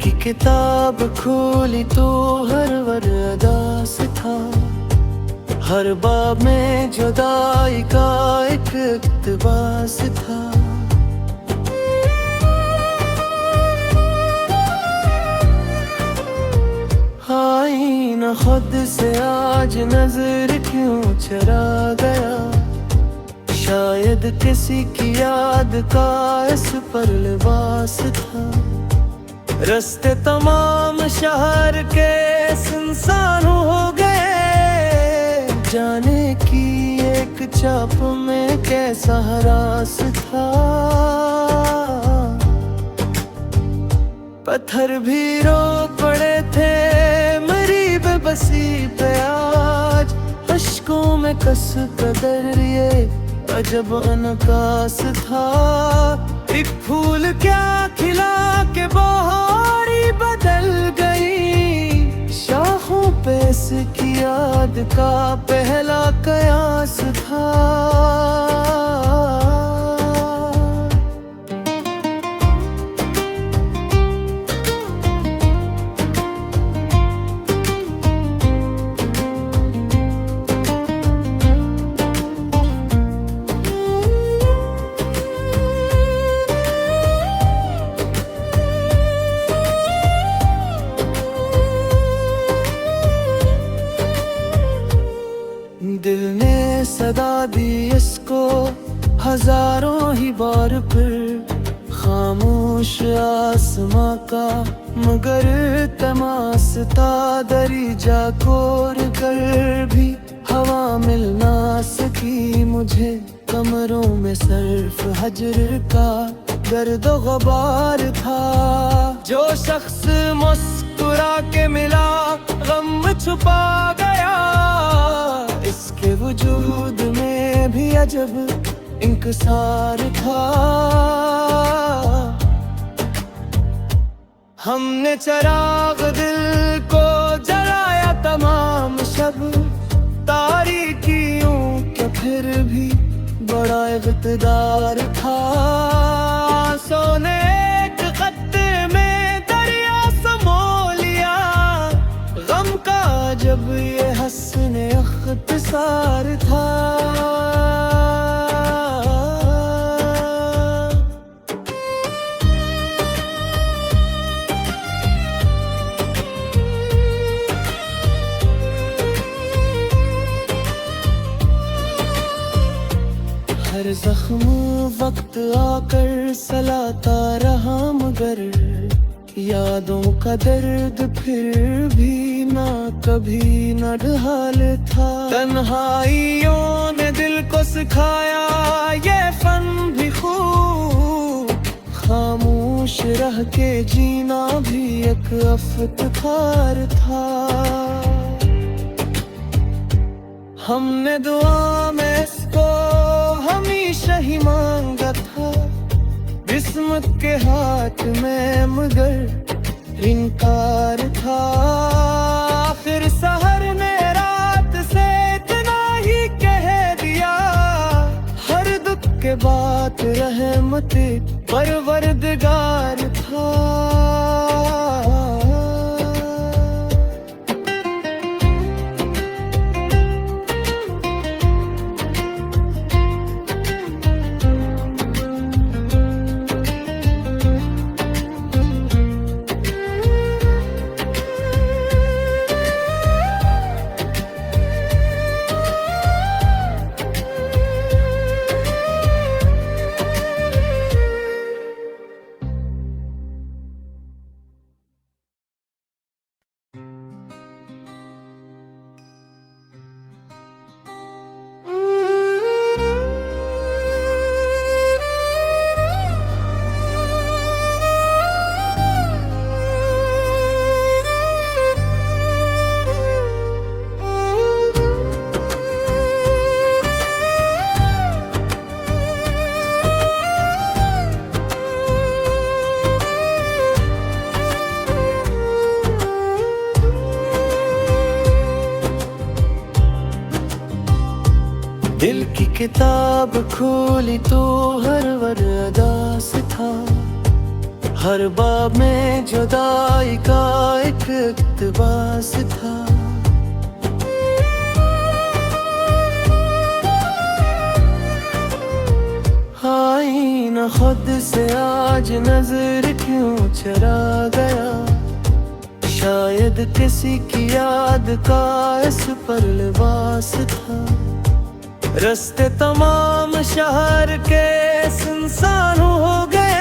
की किताब खोली तो हर वर अदा से था। हर बाब में जुदाई का एक इक़्तिबास था। आईना खुद से आज नजर क्यों चरा गया। शायद किसी की याद का इस पर लिबास था। रास्ते तमाम शहर के सुनसान हो गए। जाने की एक चाप में कैसा हरास था। पत्थर भी रो पड़े थे मेरी बेबसी पे आज। अश्कों में कस कदर ये अजब अनकास था। एक फूल क्या खिला के बहारी बदल गई। शाखों पे इसकी याद का पहला कयास था। दिल ने सदा दी इसको हजारों ही बार फिर। खामोश आसमां का मगर तमासता दरिजा कोर कर भी हवा मिल ना सकी मुझे। कमरों में सर्फ हजर का गर्द ग़बार था। जो शख्स मुस्कुरा के मिला गम छुपा गया। इसके वजूद में भी अजब इंकसार था। हमने चराग दिल को जलाया तमाम शब। तारीकियों के फिर भी बड़ा इक़्तिदार था। सोने एक खत में दरिया समो लिया। गम का जब ये हस्न इख़्तिसार था। हर ज़ख्म वक्त आकर सलाता रहा मगर यादों का दर्द फिर भी ना कभी न ढाल था। तन्हाइयों ने दिल को सिखाया ये फन भी खूब। खामोश रह के जीना भी एक इफ्तिखार था। हमने दुआ में इसको हमेशा ही मांगा था। किस्मत के हाथ में मगर इनकार था। आखिर सहर ने रात से इतना ही कह दिया। हर दुख के बाद रहमत परवरदिगार था। दिल की किताब खोली तो हर वर अदा से था। हर बाब में जुदाई का एक इक़्तिबास था। आईना खुद से आज नजर क्यों चरा गया, शायद किसी की याद का इस पर लिबास था। रास्ते तमाम शहर के सुनसान हो गए,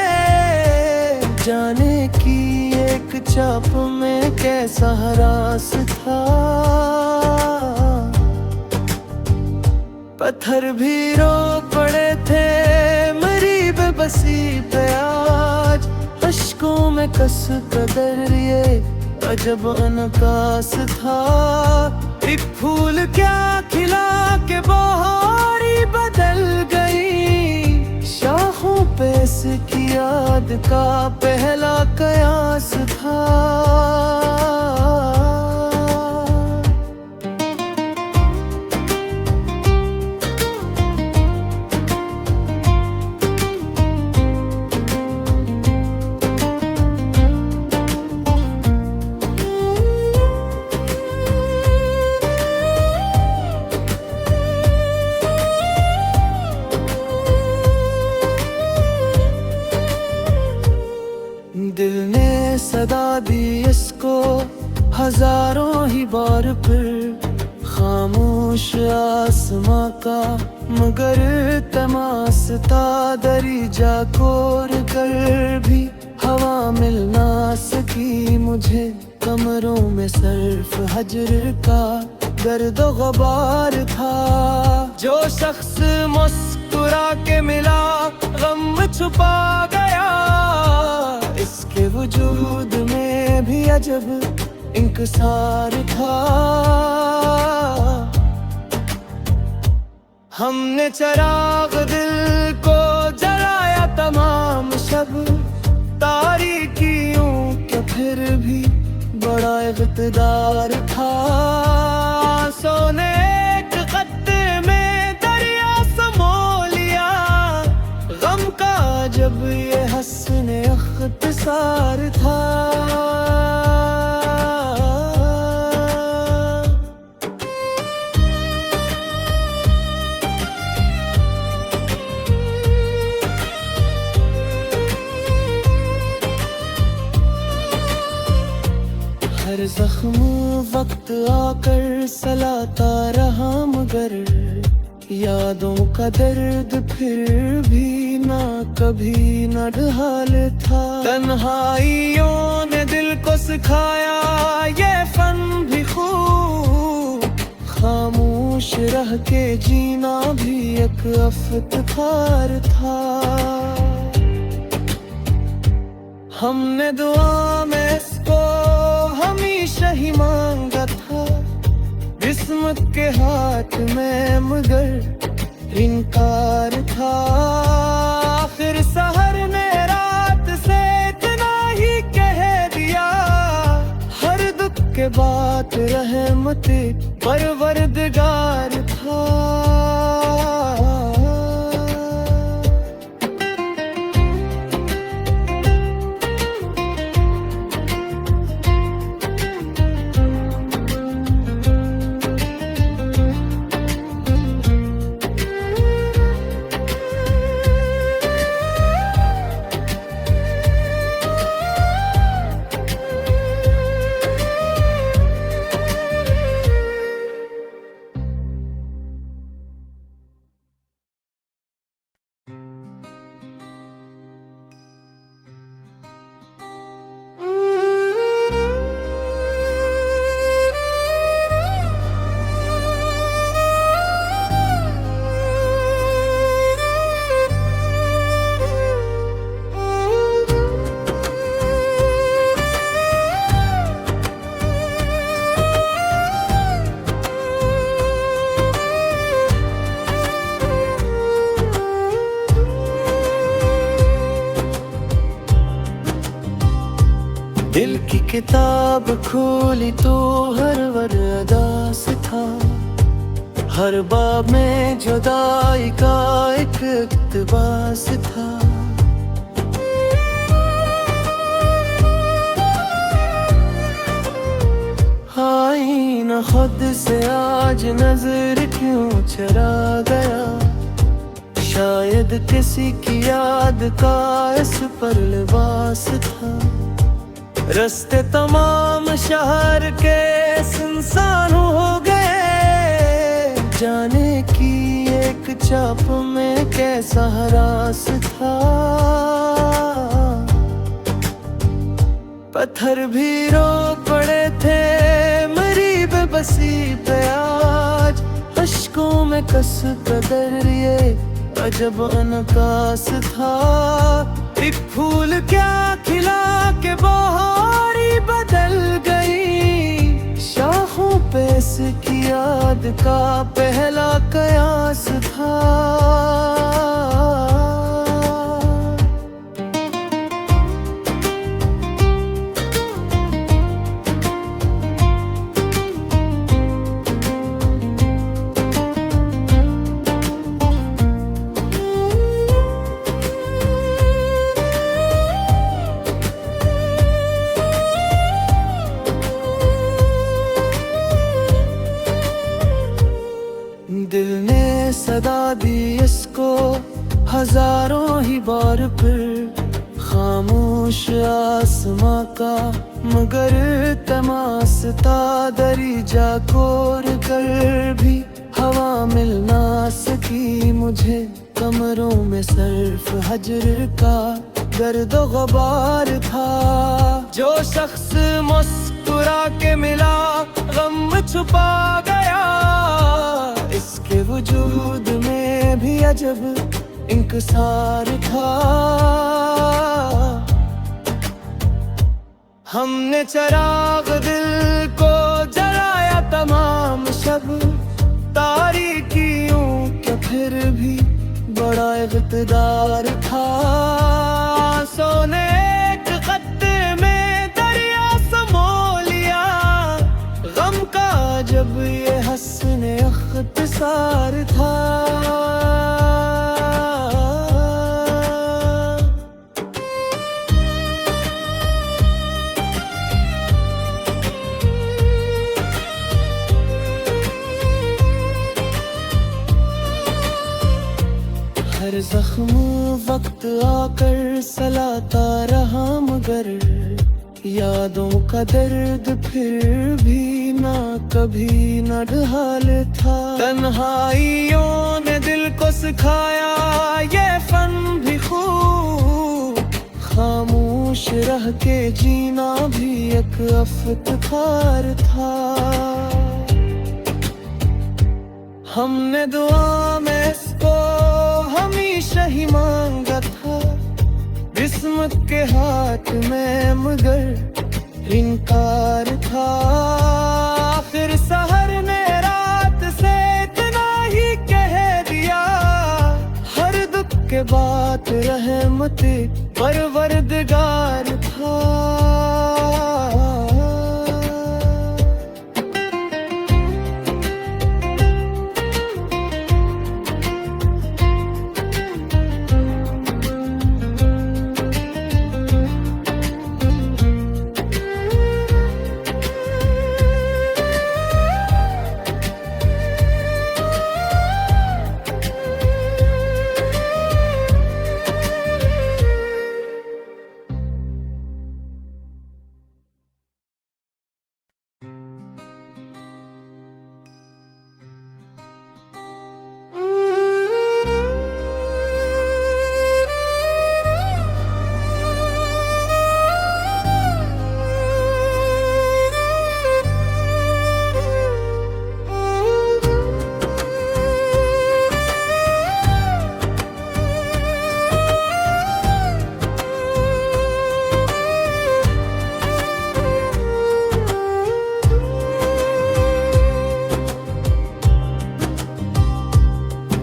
जाने की एक चाप में कैसा हरास था। पत्थर भी रो पड़े थे मेरी बेबसी पे आज, अश्कों में कस कदर ये अजब अनकास था। एक फूल क्या खिला के बहारी बदल गई, शाखों पे इसकी याद का पहला कयास था। दिल ने सदा दी इसको हजारों ही बार, फिर खामोश आसमां का मगर तमासता। दरीजा कोर कर भी हवा मिल ना सकी मुझे, कमरों में सर्फ हजर का गर्द ग़बार था। जो शख्स मुस्कुरा के मिला गम छुपा गया, इसके वजूद में भी अजब इंकसार था। हमने चराग दिल को जलाया तमाम शब, तारीकियों के फिर भी बड़ा इक़्तिदार था। सोने एक खत में दरिया समो लिया, गम का जब ये हस्ने इख़्तिसार था। हर जख्म वक्त आकर सलाता रहा, मगर यादों का दर्द फिर भी ना कभी न ढाल था। तन्हाइयों ने दिल को सिखाया ये फन भी खूब, खामोश रह के जीना भी एक इफ्तिखार था। हमने दुआ में इसको हमेशा ही मांगा था, किस्मत के हाथ में मगर इनकार था। आखिर सहर ने रात से इतना ही कह दिया, हर दुख के बाद रहमत परवरदिगार था। दिल की किताब खोली तो हर वर अदास था, हर बाब में जुदाई का एक इक़्तिबास था। खुद से आज नजर क्यों चरा गया, शायद किसी की याद का इस पर लिबास था। रास्ते तमाम शहर के सुनसान हो गए, जाने की एक चाप में कैसा हरास था। पत्थर भी रो पड़े थे मेरी बेबसी पे आज, अश्कों में कस कदर ये अजब अनकास था। एक फूल क्या खिला के बहारी बदल गई, शाखों पे इसकी याद का पहला कयास था। दिल ने सदा दी इसको हजारों ही बार, फिर खामोश आसमां का मगर तमासता दरीजा कोर कर भी हवा मिल ना सकी मुझे। कमरों में सर्फ हजर का गर्द गबार था, जो शख्स मुस्कुरा के मिला गम छुपा गया। इसके वजूद में भी अजब इंकसार था। हमने चराग दिल को जलाया तमाम शब, तारीकियों के फिर भी बड़ा इक़्तिदार था। सोने एक खत में दरिया समो लिया, गम का जब ये हंसने इख़्तिसार था। हर जख्म वक्त आकर सलाता रहा, मगर यादों का दर्द फिर भी ना कभी न ढाल था। तन्हाइयों ने दिल को सिखाया ये फन भी खूब, खामोश रह के जीना भी एक इफ्तिखार था। हमने दुआ में इसको हमेशा ही मांगा था, किस्मत के हाथ में मगर इनकार था। फिर सहर ने रात से इतना ही कह दिया, हर दुख के बाद रहमत परवरदिगार था।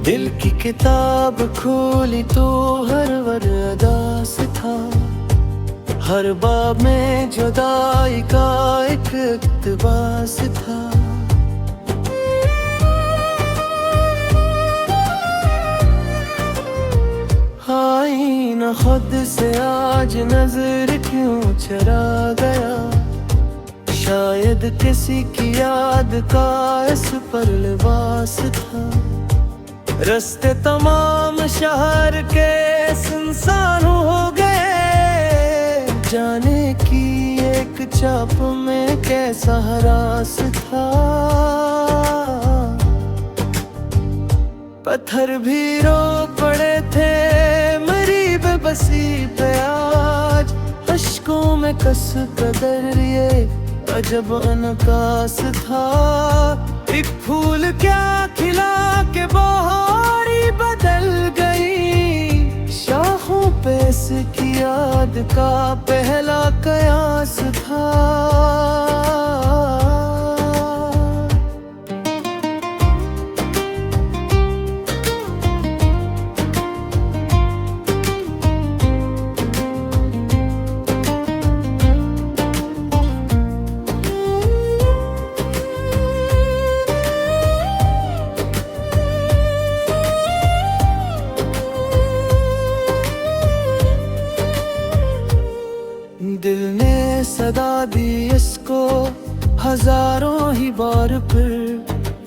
दिल की किताब खोली तो हर वर अदा से था, हर बाब में जुदाई का एक इक़्तिबास था। खुद से आज नजर क्यों चरा गया, शायद किसी की याद का इस पर लिबास था। रास्ते तमाम शहर के सुनसान हो गए, जाने की एक चाप में कैसा रास था। पत्थर भी रो पड़े थे मेरी बेबसी पे आज, अश्कों में कस कदर ये अजब अनकास था। एक फूल क्या खिला के बहारी बदल गई, शाखों पे इसकी याद का पहला कयास था। दिल ने सदा दी इसको हजारों ही बार, फिर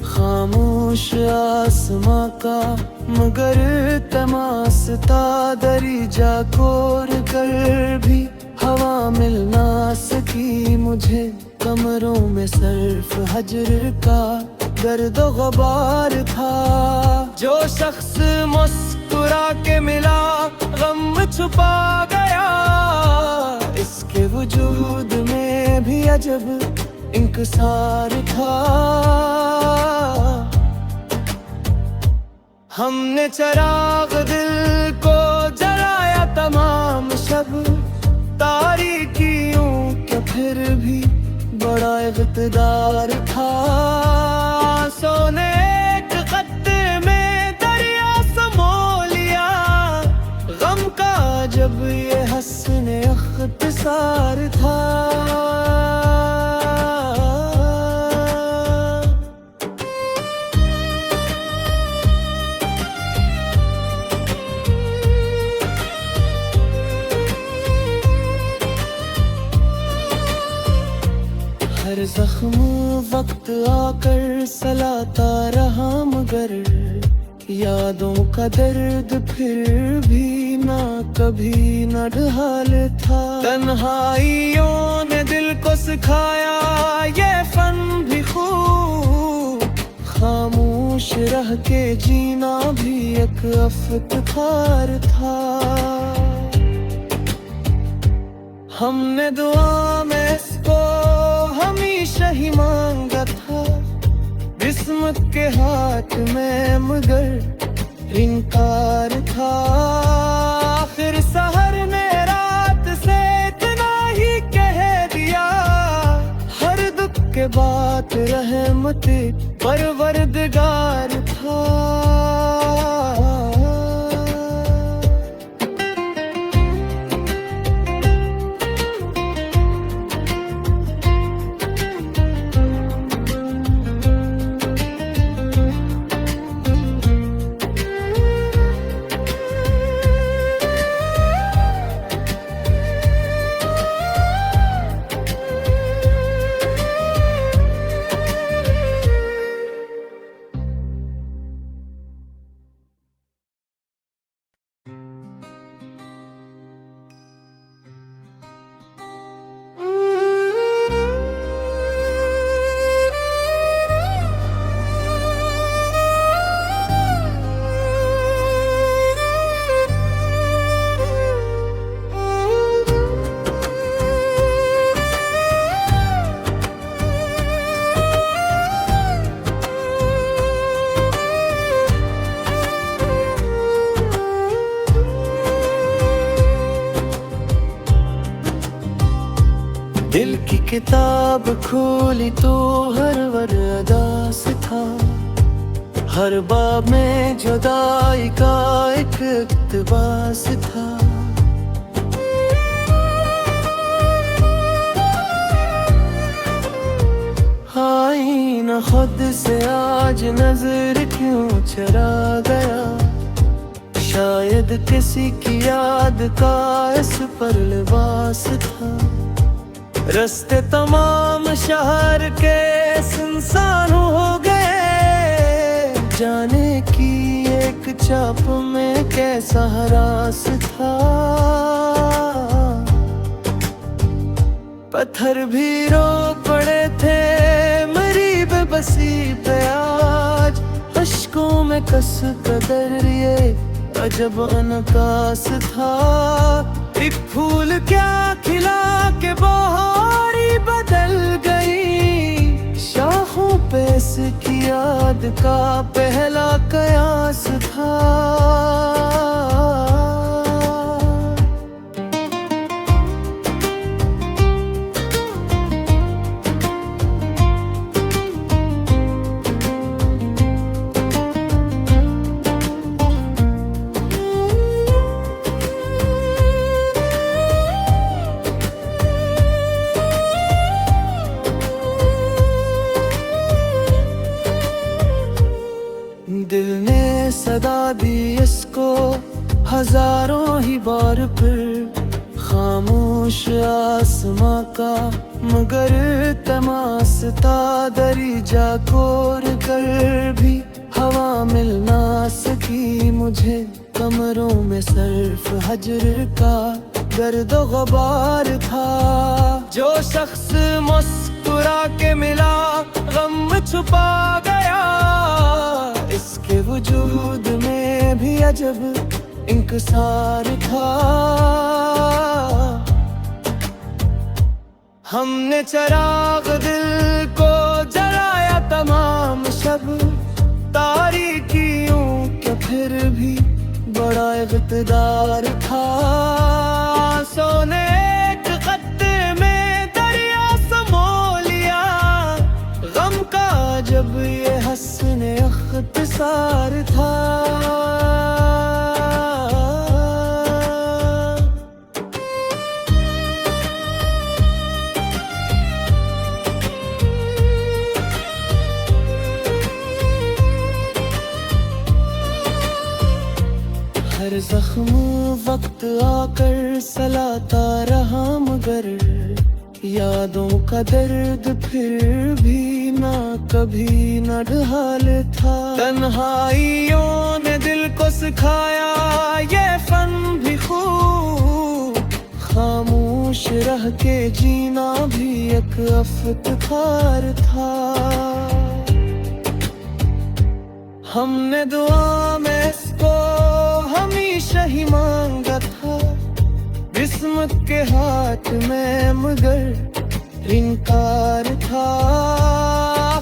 खामोश आसमां का मगर तमासता दरीजा कोर कर भी हवा मिल ना सकी मुझे। कमरों में सर्फ हजर का दर्द गबार था। जो शख्स मुस्कुरा के मिला गम छुपा गया, इसके वजूद में भी अजब इंकसार था। हमने चराग दिल को जलाया तमाम शब, तारीकियों के फिर भी बड़ा इक़्तिदार था। सोने एक खत में दरिया समो लिया, गम का जब ये हस्ने इख्तिसार था। हर जख्म वक्त आकर सलाता रहा, मगर यादों का दर्द फिर भी ना कभी न ढाल था। तन्हाइयों ने दिल को सिखाया ये फन भी खूब, खामोश रह के जीना भी एक इफ्तिखार था। हमने दुआ में इसको हमेशा ही मांगा था, किस्मत के हाथ में मगर इनकार था। आखिर सहर ने रात से इतना ही कह दिया, हर दुख के बाद रहमत परवरदिगार था। दिल की किताब खोली तो हर वर अदास था, हर बाब में जुदाई का एक इक़्तिबास था। आईना खुद से आज नजर क्यों चरा गया, शायद किसी की याद का इस पर लिबास था। रास्ते तमाम शहर के सुनसान हो गए। जाने की एक चाप में कैसा हरास था, पत्थर भी रो पड़े थे मेरी बेबसी पे आज। अश्कों में कस कदर ये अजब अनकास था। एक फूल क्या खिला के बहारी बदल गई, शाखों पे इसकी याद का पहला कयास था। दिल ने सदा दी इसको हजारों ही बार, फिर खामोश आसमां का मगर तमासता दरिजा कोर कर भी हवा मिल ना सकी मुझे। कमरों में सर्फ हजर का गर्द ग़बार था। जो शख्स मुस्कुरा के मिला गम छुपा गया, इसके वजूद में भी अजब इंकसार था। हमने चराग दिल को जलाया तमाम शब, तारीकियों के फिर भी बड़ा इक़्तिदार था। सोने एक खत में दरिया समो लिया, गम का जब ये हस्ने इख्तिसार था। हर जख्म वक्त आकर सलाता रहा, मगर यादों का दर्द फिर भी ना कभी न ढाल था। तन्हाइयों ने दिल को सिखाया ये फन भी खूब, खामोश रह के जीना भी एक इफ्तिखार था। हमने दुआ में इसको हमेशा ही मांगा था, किस्मत के हाथ में मगर इनकार था।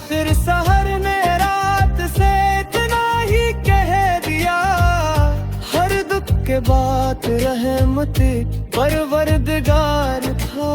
फिर सहर ने रात से इतना ही कह दिया, हर दुख के बाद रहमत परवरदिगार था।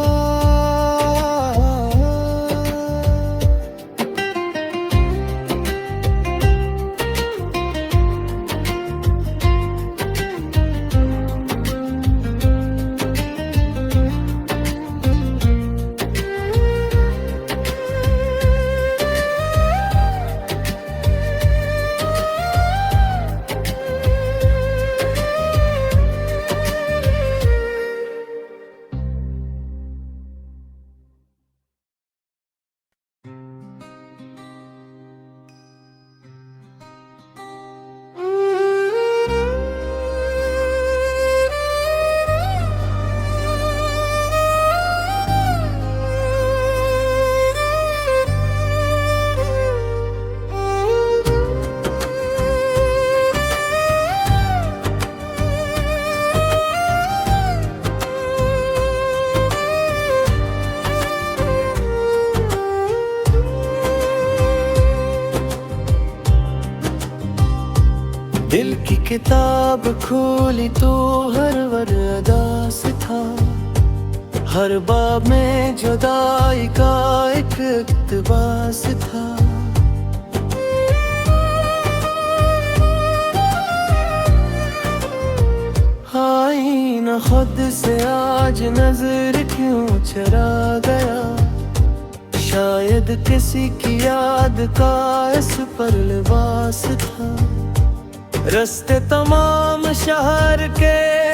दिल की किताब खोली तो हर वर अदास था। हर बाब में जुदाई का एक इक़्तिबास था। आईना खुद से आज नजर क्यों चरा गया, शायद किसी की याद का इस पर लिबास था। रास्ते तमाम शहर के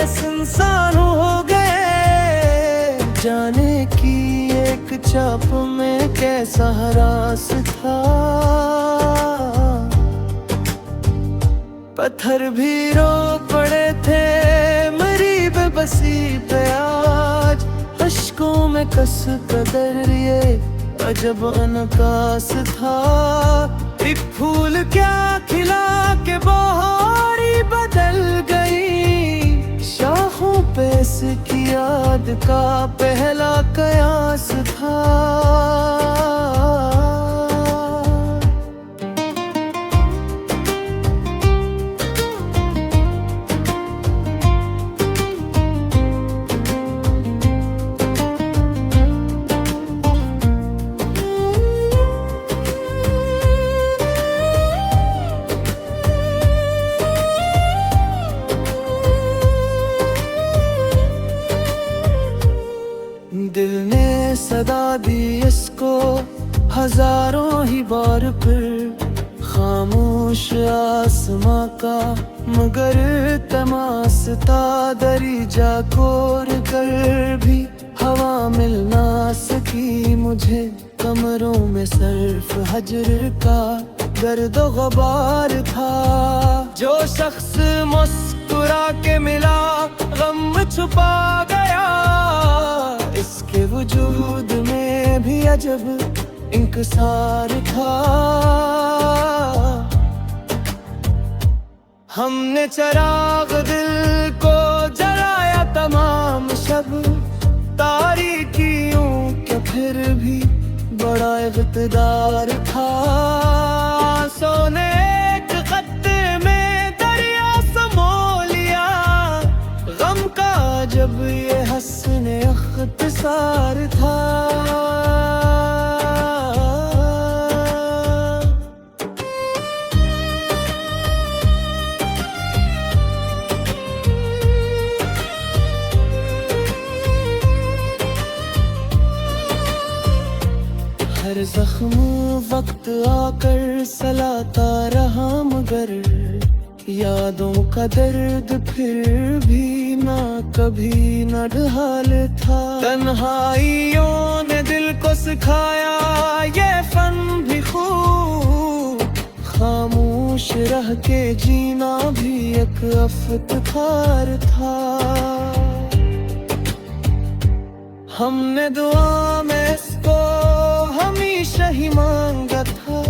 सुनसान हो गए, जाने की एक चाप में कैसा हरास था। पत्थर भी रो पड़े थे मेरी बेबसी पे आज, अश्कों में कस कदर ये अजब अनकास था। एक फूल क्या खिला के बहारी बदल गई, शाखों पे इसकी याद का पहला कयास था। दिल ने सदा दी इसको हजारों ही बार, फिर खामोश आसमां का मगर तमासता दरीजा कोर कर भी हवा मिल ना सकी मुझे। कमरों में सर्फ हजर का दर्द गबार था। जो शख्स मुस्कुरा के मिला गम छुपा गया, इसके वजूद में भी अजब इंकसार था। हमने चराग दिल को जलाया तमाम शब, तारीकियों के फिर भी बड़ा इक़्तिदार था। सोने एक खत में दरिया समो लिया, गम का जब ये हस्ने इख़्तिसार था। हर जख्म वक्त आकर सलाता रहा, मगर यादों का दर्द फिर भी ना कभी न ढाल था। तन्हाइयों ने दिल को सिखाया ये फन भी खूब, खामोश रह के जीना भी एक अफ्तार था। हमने दुआ में इसको हमेशा ही मांगा था,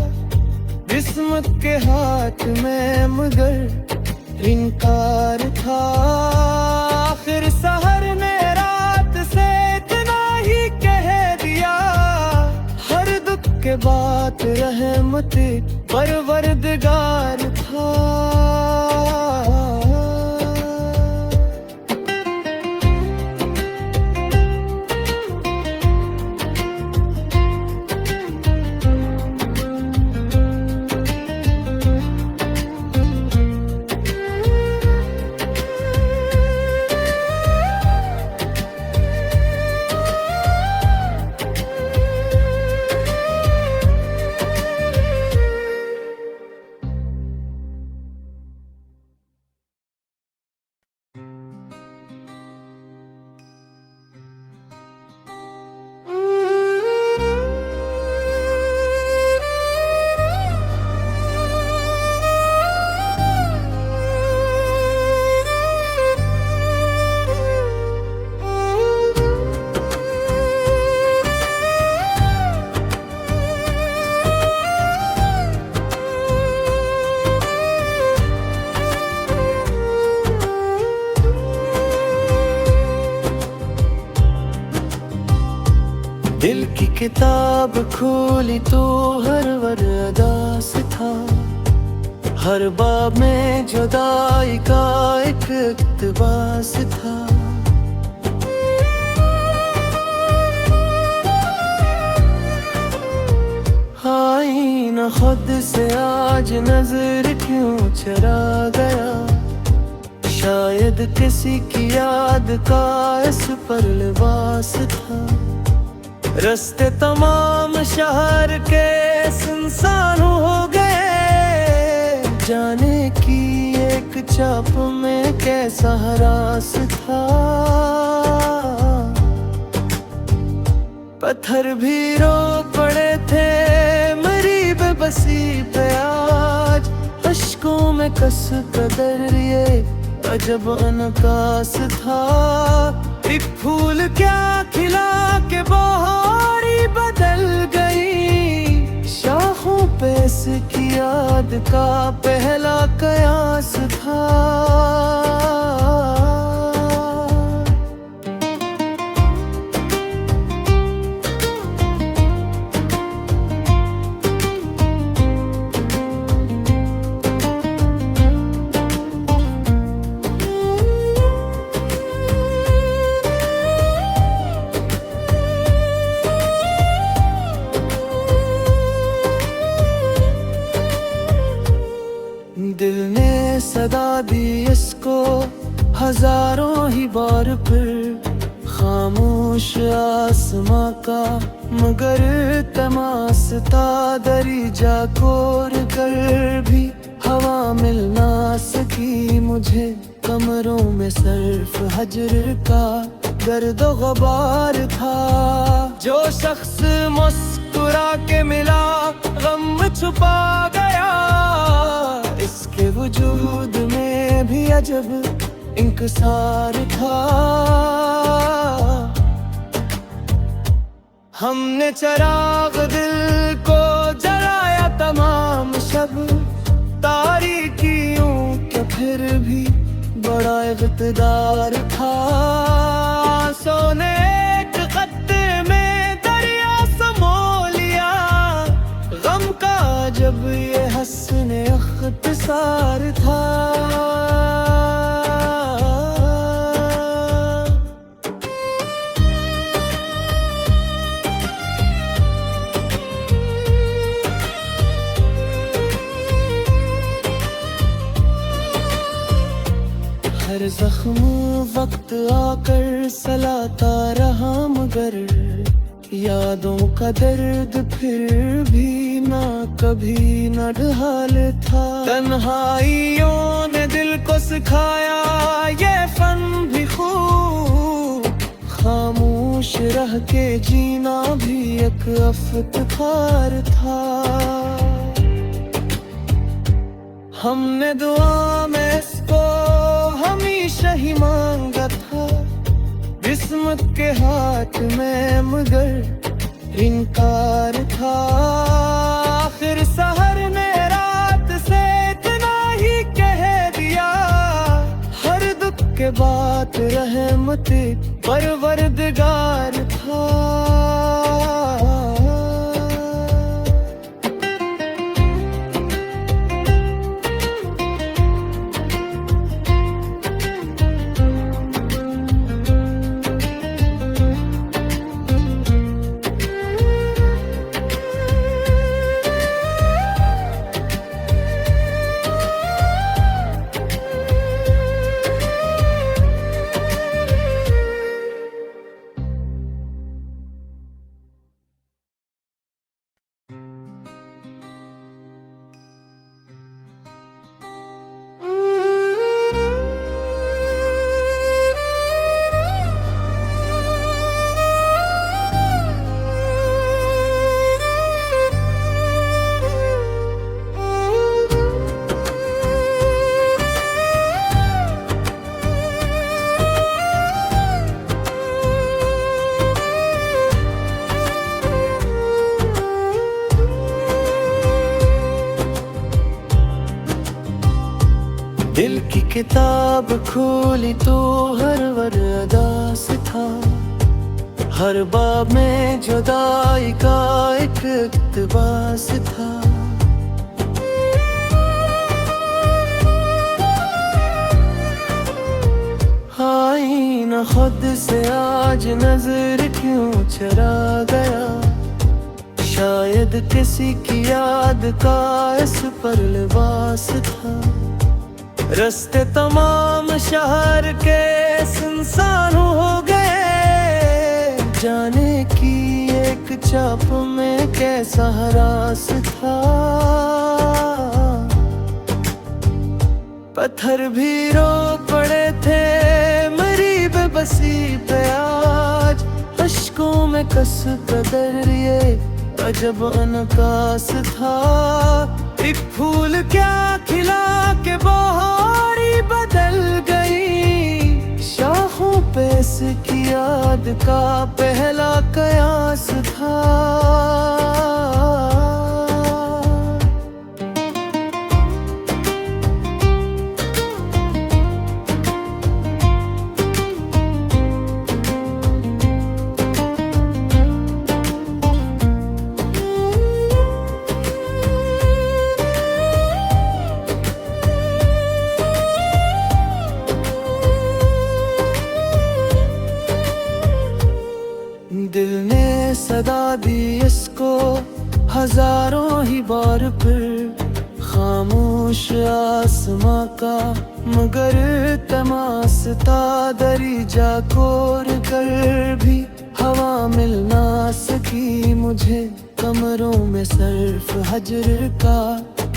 किस्मत के हाथ में मगर इनकार था। आखिर सहर ने रात से इतना ही कह दिया, हर दुख के बाद रहमत परवरदिगार था। दिल की किताब खोली तो हर वर अदास था, हर बाब में जुदाई का एक इक़्तिबास था। आईना खुद से आज नजर क्यों चरा गया, शायद किसी की याद का इस पर लिबास था। रास्ते तमाम शहर के सुनसान हो गए, जाने की एक चाप में कैसा हरास था। पत्थर भी रो पड़े थे मेरी बेबसी पे आज। अश्कों में कस कदर ये अजब अनकास था। एक फूल क्या खिला के बहारी बदल गई। शाखों पे इसकी याद का पहला कयास था। दिल ने सदा दी इसको हजारों ही बार, फिर खामोश आसमां का मगर तमासता। दरिजा कोर कर भी हवा मिल ना सकी मुझे। कमरों में सर्फ हजर का गर्द ग़बार था। जो शख्स मुस्कुरा के मिला गम छुपा गया। इसके वजूद में भी अजब इंकसार था। हमने चराग दिल को जलाया तमाम शब। तारीकियों के फिर भी बड़ा इक़्तिदार था। सोने एक खत में दरिया समो लिया। गम का जब ये हस्ने इख़्तिसार था। हर जख्म वक्त आकर सलाता रहा मगर यादों का दर्द फिर भी ना कभी न ढाल था। तन्हाइयों ने दिल को सिखाया ये फन भी खूब। खामोश रह के जीना भी एक इफ्तिखार था। हमने दुआ में इसको हमेशा ही मांगा था। किस्मत के हाथ में मगर इनकार था। आखिर सहर ने रात से इतना ही कह दिया। हर दुख के बाद रहमत परवरदिगार था। दिल की किताब खोली तो हर वर अदास था। हर बाब में जुदाई का एक इक़्तिबास था। आईना खुद से आज नजर क्यों चरा गया। शायद किसी की याद का इस पर लिबास था। रास्ते तमाम शहर के सुनसान हो गए। जाने की एक चाप में कैसा हरास था। पत्थर भी रो पड़े थे मेरी बेबसी पे आज। अश्कों में कस कदर ये अजब अनकास था। एक फूल क्या खिला के बहारी बदल गई, शाखों पे इसकी याद का पहला कयास था। दिल ने सदा दी इसको हजारों ही बार, फिर खामोश आसमां का मगर तमासता दरीजा कोर कर भी हवा मिल ना सकी मुझे। कमरों में सर्फ हजर का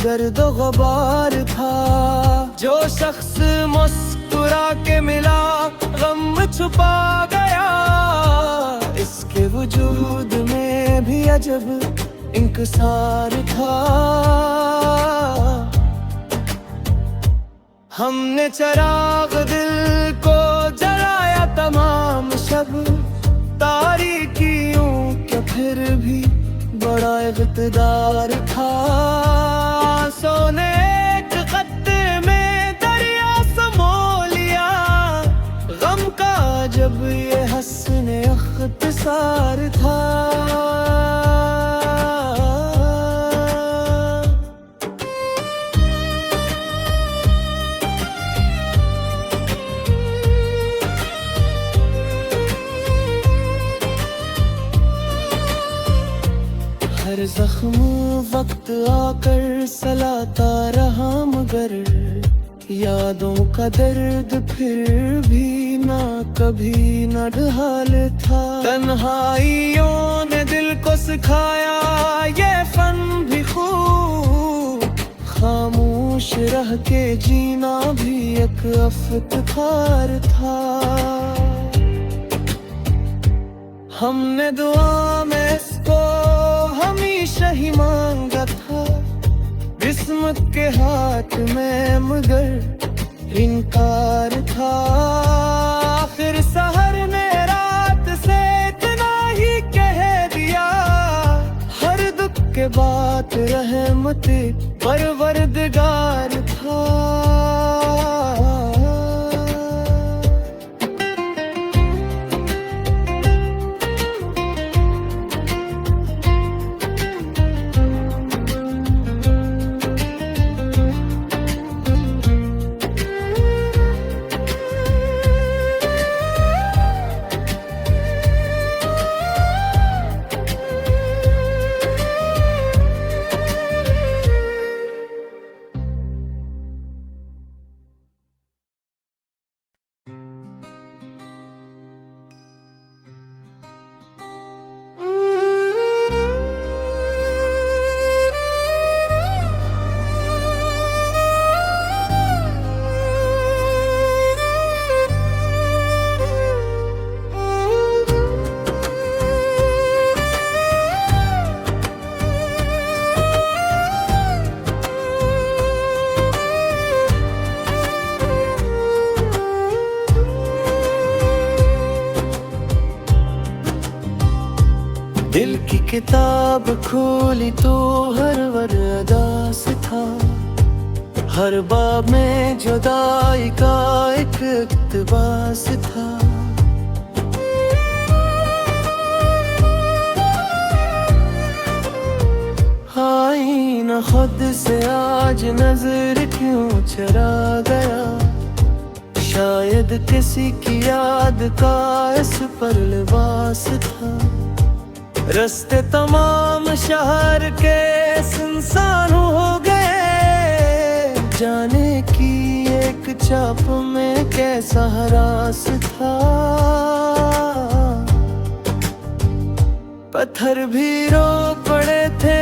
गर्द गबार था। जो शख्स मुस्कुरा के मिला गम छुपा गया, इसके वजूद में भी अजब इंकसार था। हमने चराग दिल को जलाया तमाम शब, तारीकियों के फिर भी बड़ा इक़्तिदार था। सोने एक खत में दरिया समो लिया, गम का जब ये हंसने इख़्तिसार था। हर जख्म वक्त आकर सलाता रहा, मगर यादों का दर्द फिर भी ना कभी न ढाल था। तन्हाइयों ने दिल को सिखाया ये फन भी खूब, खामोश रह के जीना भी एक इफ्तिखार था। हमने दुआ में इसको हमेशा ही मांगा था, किस्मत के हाथ में मगर इनकार था। फिर सहर ने रात से इतना ही कह दिया, हर दुख के बाद रहमत परवरदिगार था। दिल की किताब खोली तो हर वर अदास था। हर बाब में जुदाई का एक इक़्तिबास था। आईना खुद से आज नजर क्यों चरा गया, शायद किसी की याद का इस पर लिबास था। रास्ते तमाम शहर के सुनसान हो गए, जाने की एक चाप में कैसा हरास था। पत्थर भी रो पड़े थे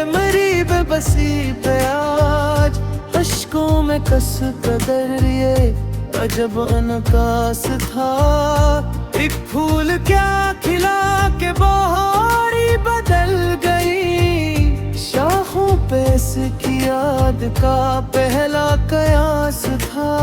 मेरी बेबसी पे आज, अश्कों में कस कदर ये अजब अनकास था। एक फूल क्या खिला के बहारी बदल गई, शाखों पे इसकी याद का पहला कयास था।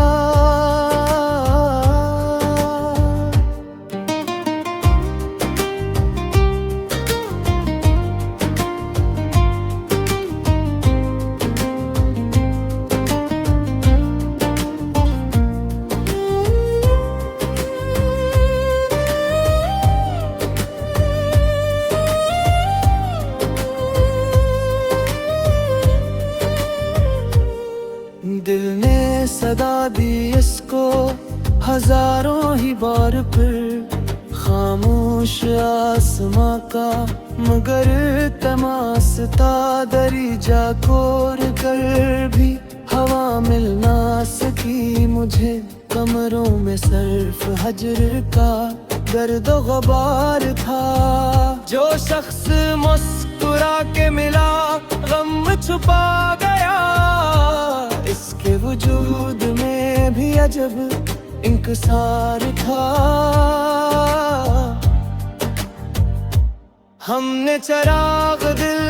दिल ने सदा दी इसको हजारों ही बार, फिर खामोश आसमां का मगर तमासता दरीजा कोर कर भी हवा मिल ना सकी मुझे। कमरों में सर्फ हजर का दर्द गुबार था। जो शख्स मुस्कुरा के मिला गम छुपा गया, इसके वजूद में भी अजब इंकसार था। हमने चराग दिल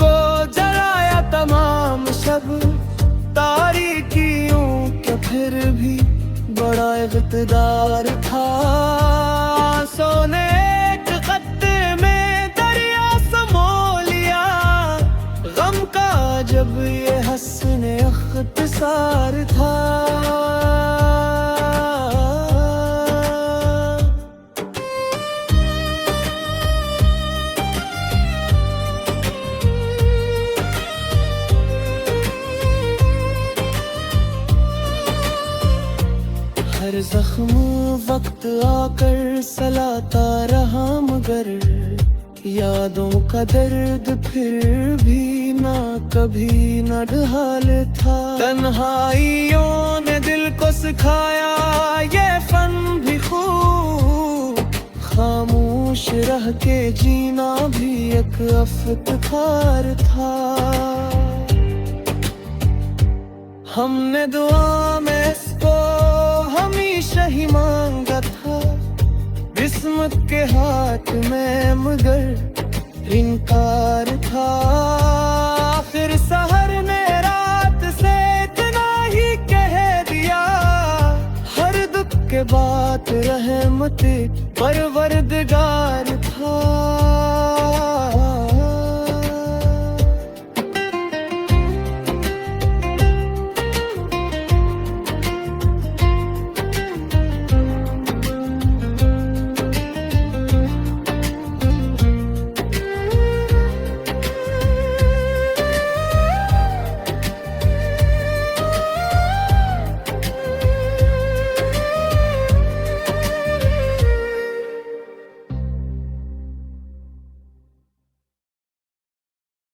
को जलाया तमाम शब, तारीकियों के फिर भी बड़ा इक़्तिदार था। सोने एक खत में दरिया समो लिया, गम का जब ये हंसने इख़्तिसार था। हर जख्म वक्त आकर सलाता रहा, मगर यादों का दर्द फिर भी ना कभी न ढाल था। तन्हाइयों ने दिल को सिखाया ये फन भी खूब, खामोश रह के जीना भी एक इफ्तिखार था। हमने दुआ में इसको हमेशा ही मांगा था, किस्मत के हाथ में मगर इनकार था। फिर सहर ने रात से इतना ही कह दिया, हर दुख के बाद रहमत परवरदिगार था।